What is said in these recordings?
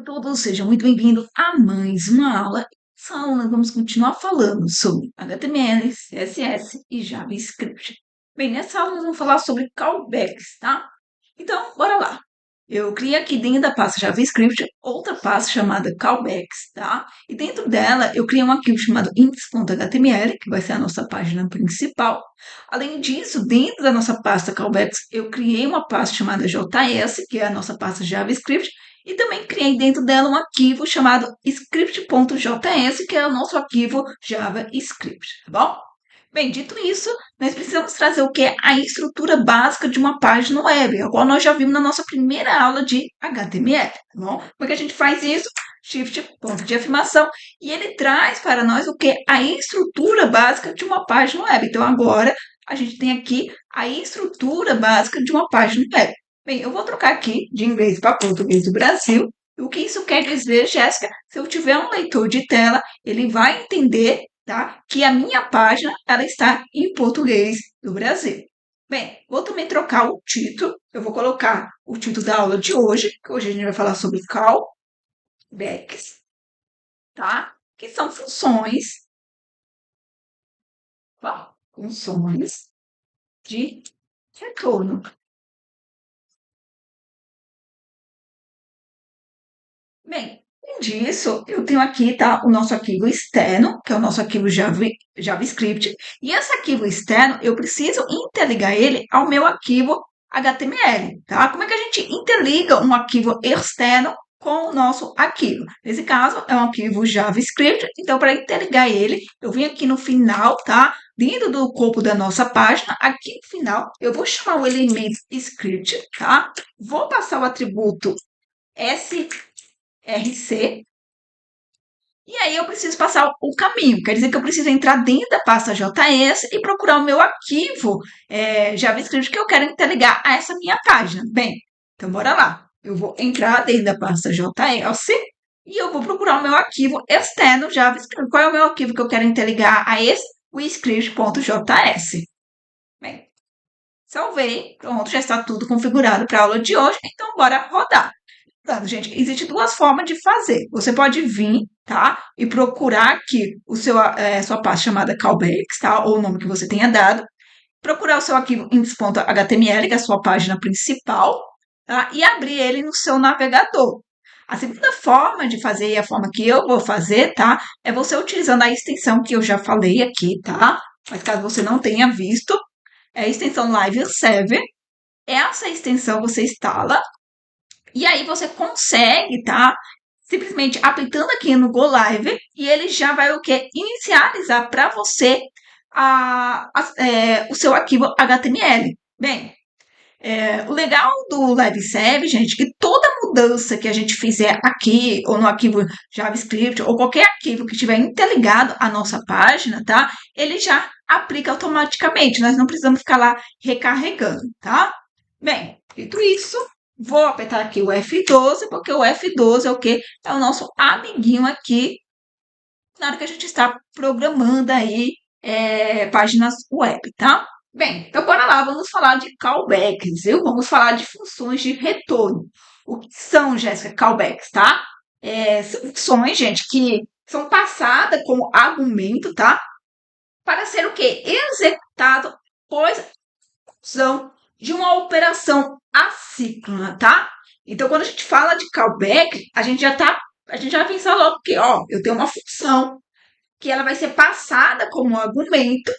todos, sejam muito bem-vindos a mais uma aula. Nessa aula nós vamos continuar falando sobre HTML, CSS e JavaScript. Bem, nessa aula nós vamos falar sobre callbacks, tá? Então, bora lá. Eu criei aqui dentro da pasta JavaScript outra pasta chamada callbacks, tá? E dentro dela eu criei um arquivo chamado index.html, que vai ser a nossa página principal. Além disso, dentro da nossa pasta callbacks, eu criei uma pasta chamada JS, que é a nossa pasta JavaScript, e também criei dentro dela um arquivo chamado script.js, que é o nosso arquivo JavaScript, tá bom? Bem, dito isso, nós precisamos trazer o que é a estrutura básica de uma página web, a qual nós já vimos na nossa primeira aula de HTML, tá bom? Como é que a gente faz isso? Shift, ponto de afirmação, e ele traz para nós o que é a estrutura básica de uma página web. Então, agora, a gente tem aqui a estrutura básica de uma página web. Bem, eu vou trocar aqui de inglês para português do Brasil. O que isso quer dizer, Jéssica? Se eu tiver um leitor de tela, ele vai entender, tá, que a minha página ela está em português do Brasil. Bem, vou também trocar o título. Eu vou colocar o título da aula de hoje, que hoje a gente vai falar sobre callbacks, tá? Que são funções de retorno. Bem, além disso, eu tenho aqui, tá, o nosso arquivo externo, que é o nosso arquivo JavaScript, e esse arquivo externo, eu preciso interligar ele ao meu arquivo HTML, tá? Como é que a gente interliga um arquivo externo com o nosso arquivo? Nesse caso, é um arquivo JavaScript, então, para interligar ele, eu vim aqui no final, tá? Dentro do corpo da nossa página, aqui no final, eu vou chamar o elemento script, tá? Vou passar o atributo src, e aí eu preciso passar o caminho, quer dizer que eu preciso entrar dentro da pasta JS e procurar o meu arquivo JavaScript que eu quero interligar a essa minha página. Bem, então bora lá. Eu vou entrar dentro da pasta JS e eu vou procurar o meu arquivo externo JavaScript. Qual é o meu arquivo que eu quero interligar a esse? O script.js. Bem, salvei, pronto, já está tudo configurado para a aula de hoje, então bora rodar. Portanto, gente, existem duas formas de fazer. Você pode vir, tá? E procurar aqui sua pasta chamada callbacks, tá? Ou o nome que você tenha dado. Procurar o seu arquivo index.html, que é a sua página principal, tá? E abrir ele no seu navegador. A segunda forma de fazer, e a forma que eu vou fazer, tá? É você utilizando a extensão que eu já falei aqui, tá? Mas caso você não tenha visto, é a extensão Live Server. Essa extensão você instala. E aí você consegue, tá? Simplesmente aplicando aqui no Go Live e ele já vai o quê? Inicializar para você o seu arquivo HTML. Bem, o legal do Live Serve, gente, que toda mudança que a gente fizer aqui, ou no arquivo JavaScript, ou qualquer arquivo que estiver interligado à nossa página, tá? Ele já aplica automaticamente, nós não precisamos ficar lá recarregando, tá? Bem, dito isso, vou apertar aqui o F12, porque o F12 é o quê? É o nosso amiguinho aqui na hora que a gente está programando aí páginas web, tá? Bem, então bora lá, vamos falar de callbacks, viu? Vamos falar de funções de retorno. O que são, Jéssica, callbacks, tá? São funções, gente, que são passadas como argumento, tá? Para ser o quê? Executado após a execução de uma operação assíncrona, tá? Então, quando a gente fala de callback, a gente já vai pensar logo que, ó, eu tenho uma função que ela vai ser passada como argumento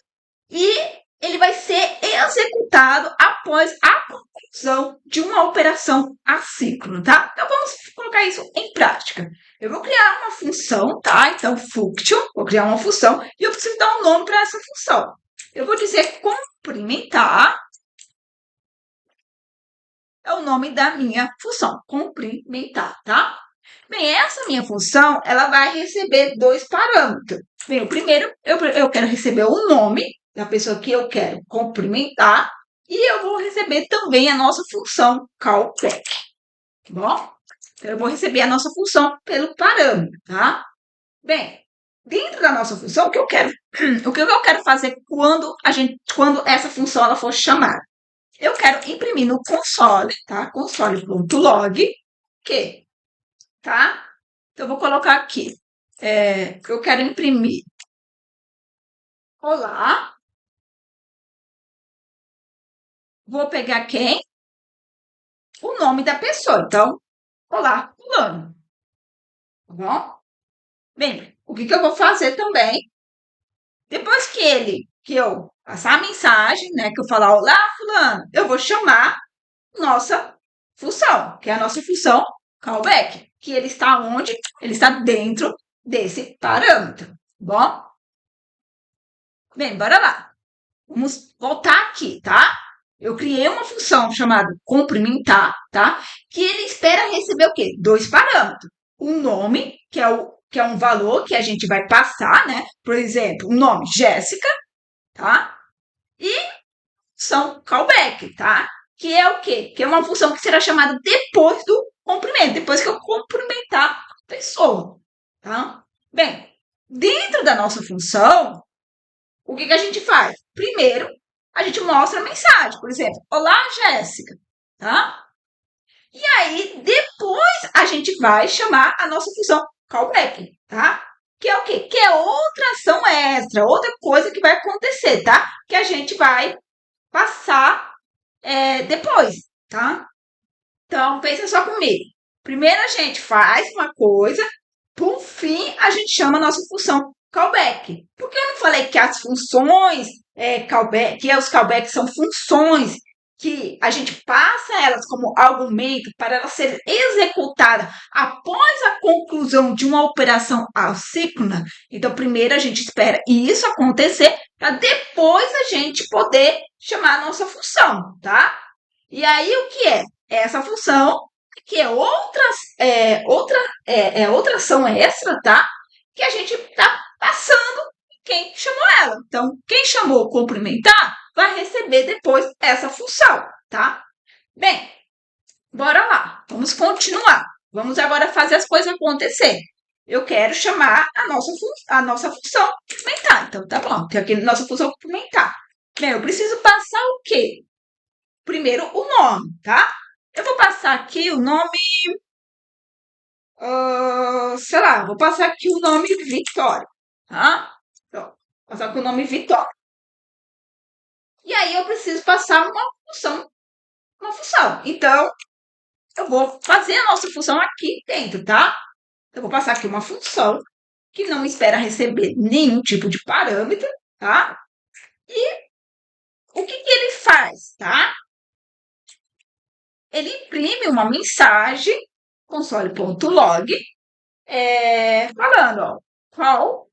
e ele vai ser executado após a conclusão de uma operação assíncrona, tá? Então, vamos colocar isso em prática. Eu vou criar uma função, tá? Então, function, vou criar uma função e eu preciso dar um nome para essa função. Eu vou dizer cumprimentar, é o nome da minha função, cumprimentar, tá? Bem, essa minha função, ela vai receber dois parâmetros. Bem, o primeiro, eu quero receber o nome da pessoa que eu quero cumprimentar e eu vou receber também a nossa função callback, tá bom? Então, eu vou receber a nossa função pelo parâmetro, tá? Bem, dentro da nossa função, o que eu quero fazer quando essa função ela for chamada? Eu quero imprimir no console, tá? Console.log, que tá? Então, eu vou colocar aqui. Eu quero imprimir. Olá. Vou pegar quem? O nome da pessoa. Então, olá, fulano. Tá bom? Bem, o que eu vou fazer também? Depois que eu passar a mensagem, né? Que eu falar, olá, fulano, eu vou chamar nossa função, que é a nossa função callback, que ele está onde? Ele está dentro desse parâmetro, tá bom? Bem, bora lá. Vamos voltar aqui, tá? Eu criei uma função chamada cumprimentar, tá? Que ele espera receber o quê? Dois parâmetros. Um nome, que é um valor que a gente vai passar, né? Por exemplo, o nome Jéssica, tá? E são callback, tá? Que é o quê? Que é uma função que será chamada depois do cumprimento, depois que eu cumprimentar a pessoa, tá? Bem, dentro da nossa função, o que a gente faz? Primeiro, a gente mostra a mensagem, por exemplo, olá, Jéssica, tá? E aí, depois a gente vai chamar a nossa função callback, tá? Que é o quê? Que é outra ação extra, outra coisa que vai acontecer, tá? Que a gente vai passar depois, tá? Então, pensa só comigo. Primeiro a gente faz uma coisa, por fim a gente chama a nossa função callback. Por que eu não falei que as funções callback, que os callbacks são funções que a gente passa elas como argumento para elas serem executadas após a conclusão de uma operação assíncrona? Então, primeiro a gente espera isso acontecer para depois a gente poder chamar a nossa função, tá? E aí o que é? Essa função que é outra ação extra, tá? Que a gente está passando quem chamou ela. Então, quem chamou cumprimentar vai receber depois essa função, tá? Bem, bora lá. Vamos continuar. Vamos agora fazer as coisas acontecer. Eu quero chamar a nossa função cumprimentar. Então, tá bom. Tem aqui a nossa função cumprimentar. Bem, eu preciso passar o quê? Primeiro, o nome, tá? Eu vou passar aqui o nome, sei lá, vou passar aqui o nome Vitória, tá? Então, vou passar aqui o nome Vitória. E aí eu preciso passar uma função. Então, eu vou fazer a nossa função aqui dentro, tá? Eu vou passar aqui uma função que não espera receber nenhum tipo de parâmetro, tá? E o que ele faz, tá? Ele imprime uma mensagem, console.log, falando, ó, callback,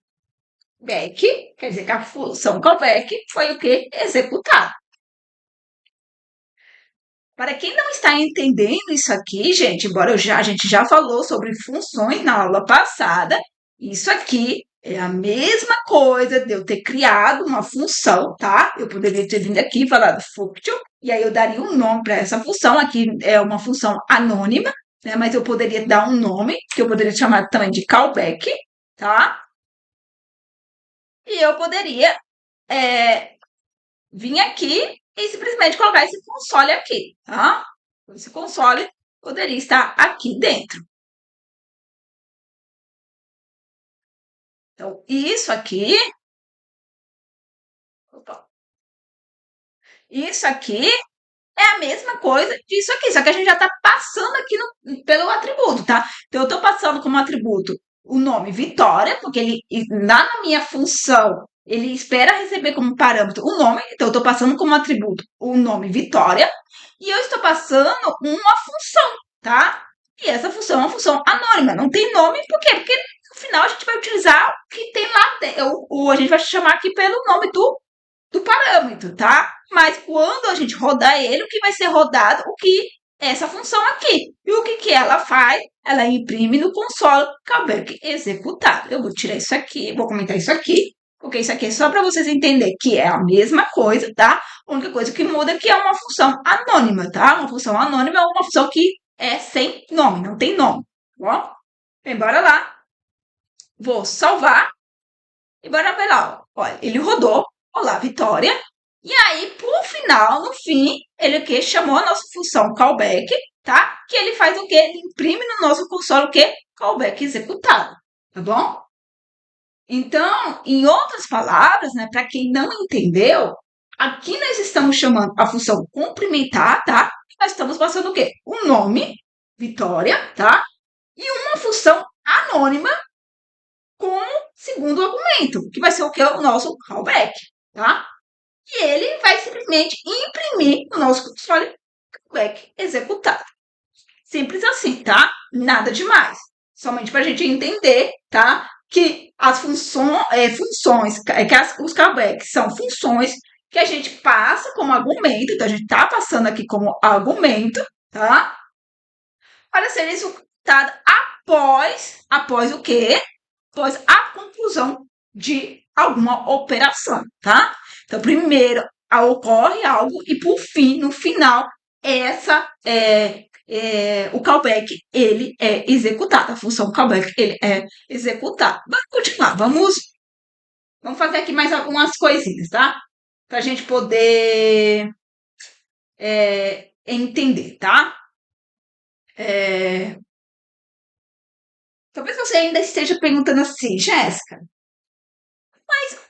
quer dizer que a função callback foi o que? Executar. Para quem não está entendendo isso aqui, gente, embora a gente já falou sobre funções na aula passada, isso aqui é a mesma coisa de eu ter criado uma função, tá? Eu poderia ter vindo aqui e falado function, e aí eu daria um nome para essa função. Aqui é uma função anônima, né? Mas eu poderia dar um nome, que eu poderia chamar também de callback, tá? E eu poderia vir aqui e simplesmente colocar esse console aqui, tá? Esse console poderia estar aqui dentro. Então, isso aqui. Opa, isso aqui é a mesma coisa disso aqui, só que a gente já está passando aqui pelo atributo, tá? Então, eu estou passando como atributo o nome Vitória, porque ele, na minha função, ele espera receber como parâmetro o nome, então eu estou passando como atributo o nome Vitória, e eu estou passando uma função, tá? E essa função é uma função anônima, não tem nome, por quê? Porque no final a gente vai utilizar o que tem lá, a gente vai chamar aqui pelo nome do parâmetro, tá? Mas quando a gente rodar ele, o que vai ser rodado? O que é essa função aqui. E o que ela faz? Ela imprime no console callback executado. Eu vou tirar isso aqui, vou comentar isso aqui, porque isso aqui é só para vocês entenderem que é a mesma coisa, tá? A única coisa que muda é que é uma função anônima, tá? Uma função anônima é uma função que é sem nome, não tem nome, tá bom? Bem, bora lá. Vou salvar e bora ver lá. Olha, ele rodou. Olá, Vitória. E aí, por final, no fim, ele o quê? Chamou a nossa função callback, tá? Que ele faz o quê? Ele imprime no nosso console o quê? callback executado, tá bom? Então, em outras palavras, né, para quem não entendeu, aqui nós estamos chamando a função complementar, tá? Nós estamos passando o quê? O nome, Vitória, tá? E uma função anônima como segundo argumento, que vai ser o que? O nosso callback, tá? E ele vai simplesmente imprimir o nosso console callback executado. Simples assim, tá? Nada demais. Somente para a gente entender, tá? Que as funções, os callbacks são funções que a gente passa como argumento, então a gente está passando aqui como argumento, tá? Para ser executado após o quê? Após a conclusão de alguma operação, tá? Então, primeiro ocorre algo e por fim, no final, o callback ele é executado, a função callback ele é executado. Vamos continuar, vamos fazer aqui mais algumas coisinhas, tá? Para a gente poder entender, tá? Talvez você ainda esteja perguntando assim, Jéssica,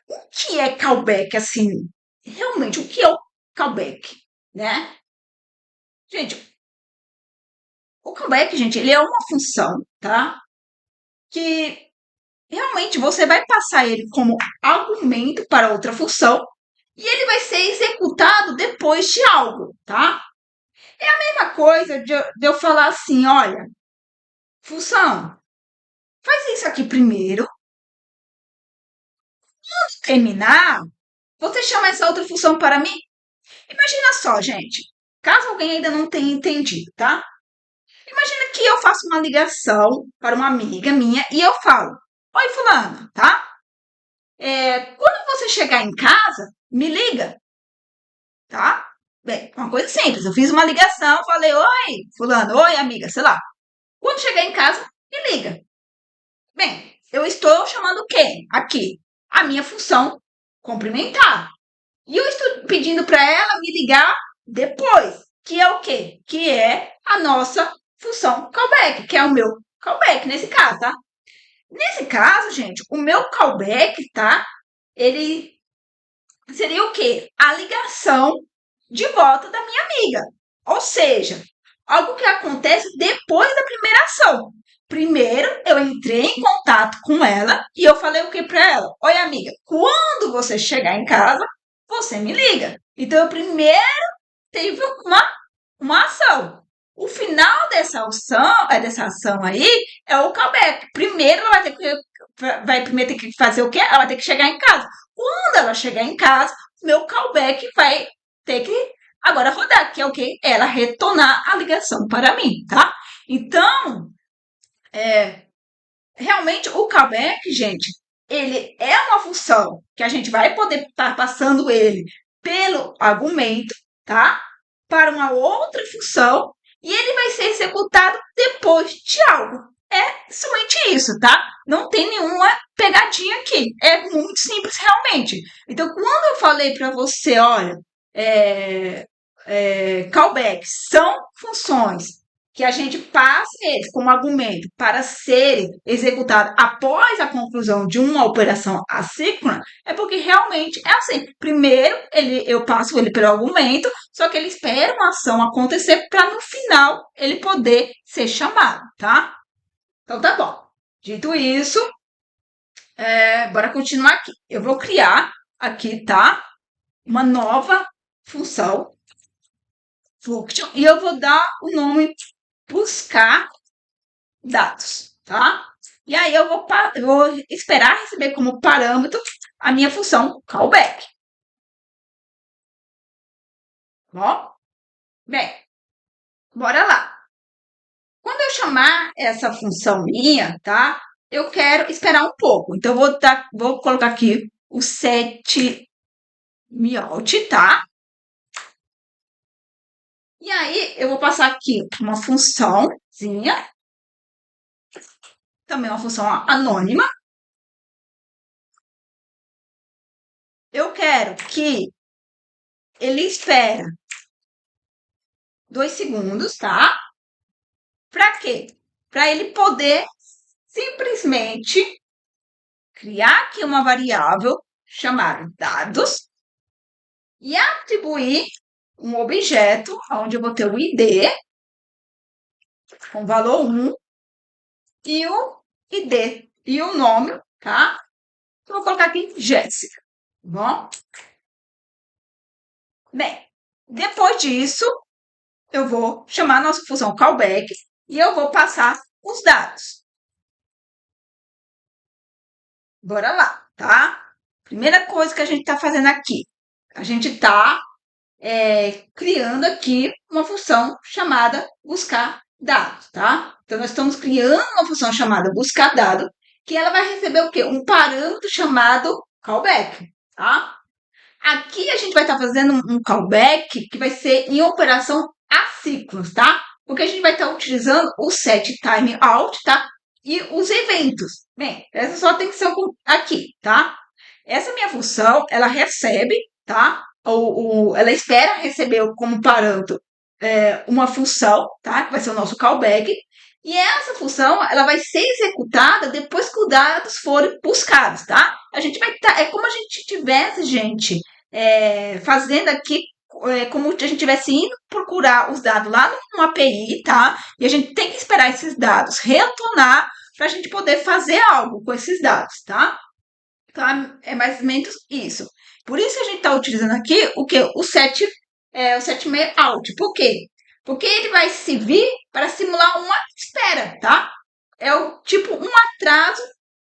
o que é callback, assim? Realmente, o que é o callback, né? Gente, o callback, gente, ele é uma função, tá? Que realmente você vai passar ele como argumento para outra função e ele vai ser executado depois de algo, tá? É a mesma coisa de eu falar assim, olha, função, faz isso aqui primeiro, terminar, você chama essa outra função para mim? Imagina só, gente, caso alguém ainda não tenha entendido, tá? Imagina que eu faço uma ligação para uma amiga minha e eu falo: Oi, Fulana, tá? Quando você chegar em casa, me liga, tá? Bem, uma coisa simples. Eu fiz uma ligação, falei: Oi, Fulano, oi, amiga, sei lá. Quando chegar em casa, me liga. Bem, eu estou chamando quem? Aqui. A minha função complementar. E eu estou pedindo para ela me ligar depois, que é o quê? Que é a nossa função callback, que é o meu callback nesse caso, tá? Nesse caso, gente, o meu callback, tá? Ele seria o quê? A ligação de volta da minha amiga. Ou seja, algo que acontece depois da primeira ação. Primeiro, eu entrei em contato com ela e eu falei o que para ela? Oi, amiga, quando você chegar em casa, você me liga. Então, eu primeiro teve uma ação. O final dessa ação aí é o callback. Primeiro ela vai primeiro ter que fazer o quê? Ela vai ter que chegar em casa. Quando ela chegar em casa, meu callback vai ter que agora rodar, que é o quê? Ela retornar a ligação para mim, tá? Então, realmente o callback, gente, ele é uma função que a gente vai poder estar passando ele pelo argumento, tá? Para uma outra função e ele vai ser executado depois de algo. É somente isso, tá? Não tem nenhuma pegadinha aqui. É muito simples realmente. Então, quando eu falei para você, olha, callbacks são funções que a gente passa eles como argumento para serem executados após a conclusão de uma operação assíncrona, é porque realmente é assim. Primeiro, eu passo ele pelo argumento, só que ele espera uma ação acontecer para no final ele poder ser chamado, tá? Então tá bom. Dito isso, bora continuar aqui. Eu vou criar aqui, tá? Uma nova função function e eu vou dar o nome buscar dados, tá? E aí eu vou esperar receber como parâmetro a minha função callback. Ó, bem, bora lá. Quando eu chamar essa função minha, tá? Eu quero esperar um pouco. Então, eu vou colocar aqui o set myout, tá? E aí, eu vou passar aqui uma funçãozinha, também uma função anônima. Eu quero que ele espera 2 segundos, tá? Para quê? Para ele poder simplesmente criar aqui uma variável chamada dados e atribuir um objeto onde eu vou ter o ID com valor 1 e o ID e o nome, tá? Eu vou colocar aqui Jéssica, tá bom? Bem, depois disso, eu vou chamar a nossa função callback e eu vou passar os dados. Bora lá, tá? Primeira coisa que a gente está fazendo aqui, a gente está criando aqui uma função chamada buscar dados, tá? Então, nós estamos criando uma função chamada buscar dado, que ela vai receber o quê? Um parâmetro chamado callback, tá? Aqui a gente vai estar fazendo um callback que vai ser em operação assíncronos, tá? Porque a gente vai estar utilizando o set timeout, tá? E os eventos. Bem, presta só atenção aqui, tá? Essa minha função, ela recebe, tá? Ela espera receber como parâmetro uma função, tá? Que vai ser o nosso callback. E essa função, ela vai ser executada depois que os dados forem buscados, tá? A gente vai estar, é como a gente tivesse, gente, fazendo aqui, como a gente tivesse indo procurar os dados lá numa API, tá? E a gente tem que esperar esses dados retornar para a gente poder fazer algo com esses dados, tá? Tá? É mais ou menos isso. Por isso que a gente está utilizando aqui o que? O set out. Por quê? Porque ele vai servir para simular uma espera, tá? É o tipo um atraso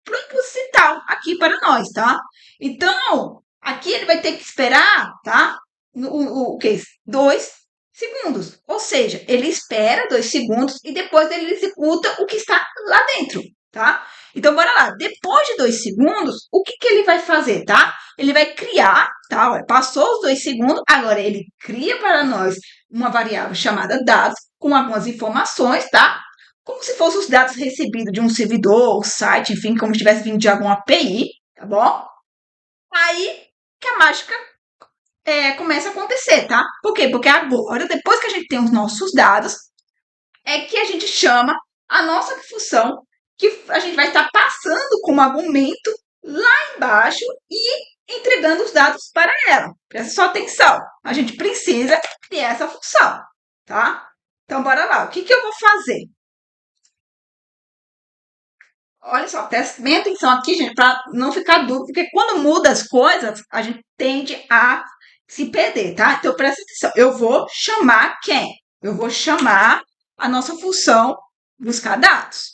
proposital aqui para nós, tá? Então, aqui ele vai ter que esperar, tá? O que? 2 segundos. Ou seja, ele espera 2 segundos e depois ele executa o que está lá dentro, tá? Então, bora lá. Depois de 2 segundos, o que ele vai fazer, tá? Ele vai criar, tá? Olha, passou os 2 segundos, agora ele cria para nós uma variável chamada dados com algumas informações, tá? Como se fossem os dados recebidos de um servidor, ou site, enfim, como se tivesse vindo de alguma API, tá bom? Aí que a mágica começa a acontecer, tá? Por quê? Porque agora, depois que a gente tem os nossos dados, é que a gente chama a nossa função, que a gente vai estar passando como argumento lá embaixo e entregando os dados para ela. Presta só atenção. A gente precisa criar essa função, tá? Então, bora lá. O que eu vou fazer? Olha só, presta bem atenção aqui, gente, para não ficar dúvida, porque quando muda as coisas, a gente tende a se perder, tá? Então, presta atenção. Eu vou chamar quem? Eu vou chamar a nossa função buscar dados.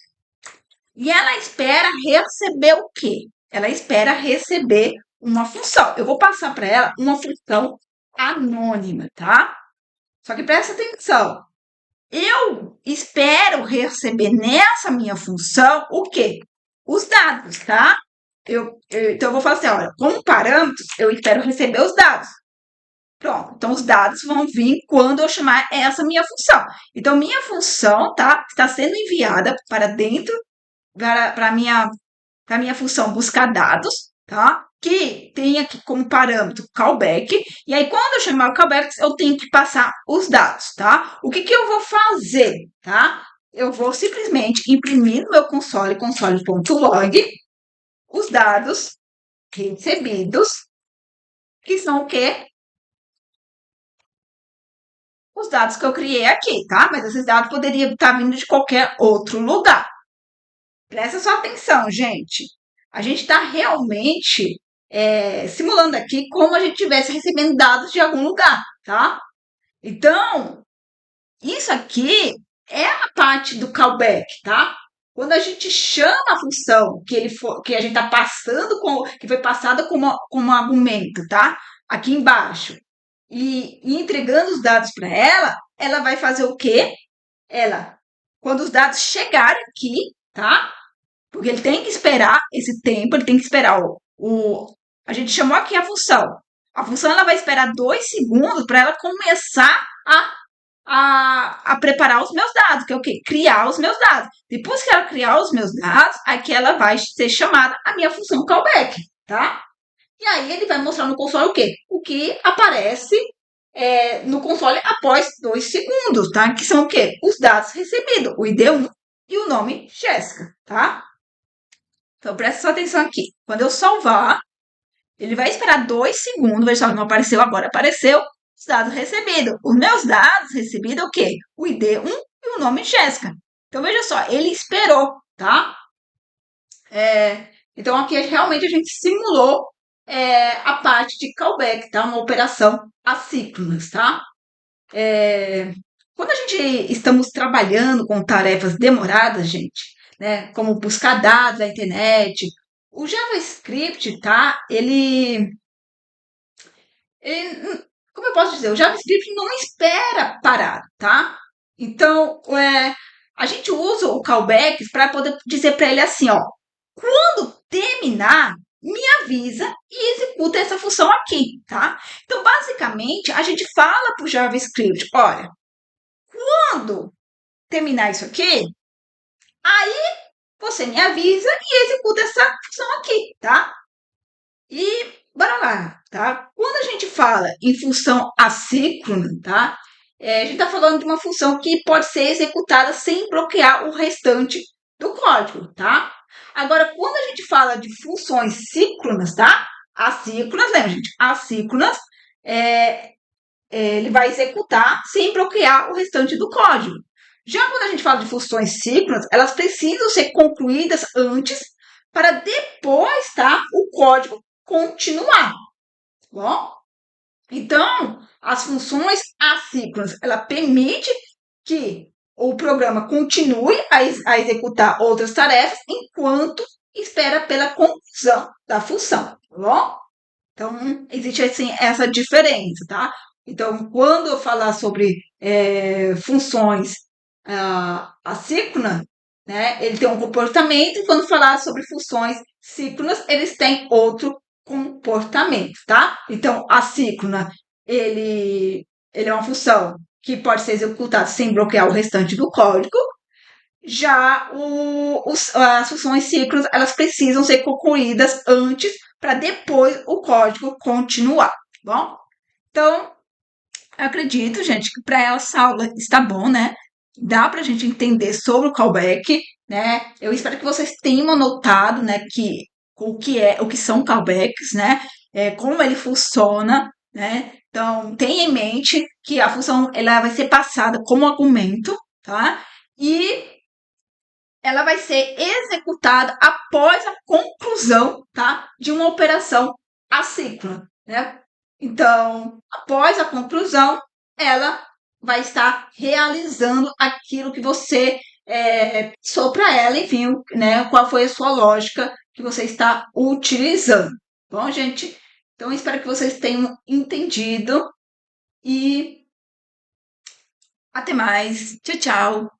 E ela espera receber o quê? Ela espera receber uma função. Eu vou passar para ela uma função anônima, tá? Só que presta atenção. Eu espero receber nessa minha função o quê? Os dados, tá? Então, eu vou falar assim, olha, como parâmetros, eu espero receber os dados. Pronto, então os dados vão vir quando eu chamar essa minha função. Então, minha função, tá? Está sendo enviada para dentro, para a minha função buscar dados, tá? Que tem aqui como parâmetro callback. E aí, quando eu chamar o callback, eu tenho que passar os dados, tá? O que eu vou fazer, tá? Eu vou simplesmente imprimir no meu console.log, os dados recebidos, que são o quê? Os dados que eu criei aqui, tá? Mas esses dados poderiam estar vindo de qualquer outro lugar. Presta só atenção, gente. A gente está realmente simulando aqui como a gente estivesse recebendo dados de algum lugar, tá? Então, isso aqui é a parte do callback, tá? Quando a gente chama a função que a gente está passando, que foi passada como argumento, tá? Aqui embaixo, e entregando os dados para ela, ela vai fazer o quê? Quando os dados chegarem aqui, tá? Porque ele tem que esperar esse tempo, ele tem que esperar a gente chamou aqui a função. A função ela vai esperar 2 segundos para ela começar a preparar os meus dados, que é o quê? Criar os meus dados. Depois que ela criar os meus dados, aqui ela vai ser chamada a minha função callback, tá? E aí ele vai mostrar no console o quê? O que aparece no console após 2 segundos, tá? Que são o quê? Os dados recebidos, o ID1 e o nome Jéssica, tá? Então, presta sua atenção aqui. Quando eu salvar, ele vai esperar 2 segundos, ver se não apareceu agora. Apareceu os dados recebidos. Os meus dados recebidos é o quê? O ID 1 e o nome Jéssica. Então, veja só, ele esperou, tá? Então, aqui realmente a gente simulou a parte de callback, tá? Uma operação assíncronas, tá? Quando a gente estamos trabalhando com tarefas demoradas, gente, né? Como buscar dados na internet, o JavaScript, tá? Como eu posso dizer? O JavaScript não espera parar, tá? Então, a gente usa o callback para poder dizer para ele assim, ó, quando terminar, me avisa e executa essa função aqui, tá? Então, basicamente, a gente fala para o JavaScript, olha, quando terminar isso aqui, aí você me avisa e executa essa função aqui, tá? E bora lá, tá? Quando a gente fala em função assíncrona, tá? A gente está falando de uma função que pode ser executada sem bloquear o restante do código, tá? Agora, quando a gente fala de funções síncronas, tá? Assíncronas, lembra, gente? Assíncronas, ele vai executar sem bloquear o restante do código. Já quando a gente fala de funções síncronas, elas precisam ser concluídas antes para depois, tá? O código continuar, tá bom? Então, as funções assíncronas, ela permite que o programa continue a executar outras tarefas enquanto espera pela conclusão da função, tá bom? Então, existe assim, essa diferença, tá? Então, quando eu falar sobre funções assíncronas, né, ele tem um comportamento, e quando falar sobre funções síncronas, eles têm outro comportamento, tá? Então, a síncrona, ele é uma função que pode ser executada sem bloquear o restante do código. Já as funções síncronas, elas precisam ser concluídas antes para depois o código continuar, tá bom? Então, eu acredito, gente, que para essa aula está bom, né? Dá para a gente entender sobre o callback, né? Eu espero que vocês tenham anotado, né, que o que são callbacks, né? Como ele funciona, né? Então, tenha em mente que a função ela vai ser passada como argumento, tá? E ela vai ser executada após a conclusão, tá, de uma operação assíncrona, né? Então, após a conclusão, ela vai estar realizando aquilo que você passou para ela, enfim, né? Qual foi a sua lógica que você está utilizando. Bom, gente? Então, espero que vocês tenham entendido e até mais. Tchau, tchau.